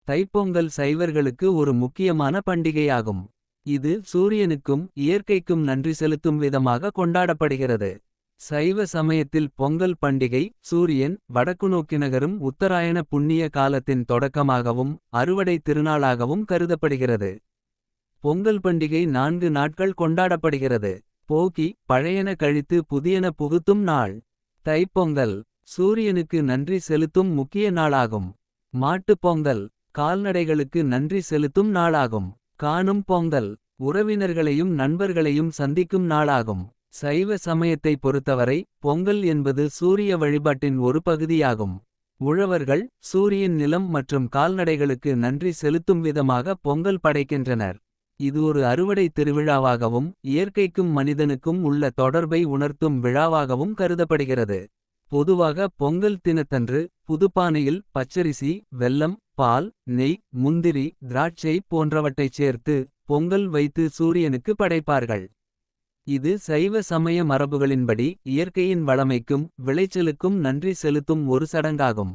தைப்பொங்கல் சைவர்களுக்கு ஒரு முக்கியமான பண்டிகையாகும். இது சூரியனுக்கும் இயற்கைக்கும் நன்றி செலுத்தும் விதமாக கொண்டாடப்படுகிறது. சைவ சமயத்தில் பொங்கல் பண்டிகை சூரியன் வடக்கு நோக்கி நகரும் உத்தராயண புண்ணிய காலத்தின் தொடக்கமாகவும் அறுவடை திருநாளாகவும் கருதப்படுகிறது. பொங்கல் பண்டிகை 4 நாட்கள் கொண்டாடப்படுகிறது. போகி பழையன கழித்து புதியன புகுத்தும் நாள். தைப்பொங்கல் சூரியனுக்கு நன்றி செலுத்தும் முக்கிய நாளாகும். மாட்டுப் பொங்கல் கால்நடைகளுக்கு நன்றி செலுத்தும் நாளாகும். காணும் பொங்கல் உறவினர்களையும் நண்பர்களையும் சந்திக்கும் நாளாகும். சைவ சமயத்தை பொறுத்தவரை பொங்கல் என்பது சூரிய வழிபாட்டின் ஒரு பகுதியாகும். உழவர்கள் சூரியன் நிலம் மற்றும் கால்நடைகளுக்கு நன்றி செலுத்தும் விதமாக பொங்கல் படைக்கின்றனர். இது ஒரு அறுவடை திருவிழாவாகவும் இயற்கைக்கும் மனிதனுக்கும் உள்ள தொடர்பை உணர்த்தும் விழாவாகவும் கருதப்படுகிறது. பொதுவாக பொங்கல் தினத்தன்று புதுப்பானையில் பச்சரிசி வெல்லம் பால் நெய் முந்திரி திராட்சை போன்றவற்றைச் சேர்த்து பொங்கல் வைத்து சூரியனுக்கு படைப்பார்கள். இது சைவ சமய மரபுகளின்படி இயற்கையின் வளமைக்கும் விளைச்சலுக்கும் நன்றி செலுத்தும் ஒரு சடங்காகும்.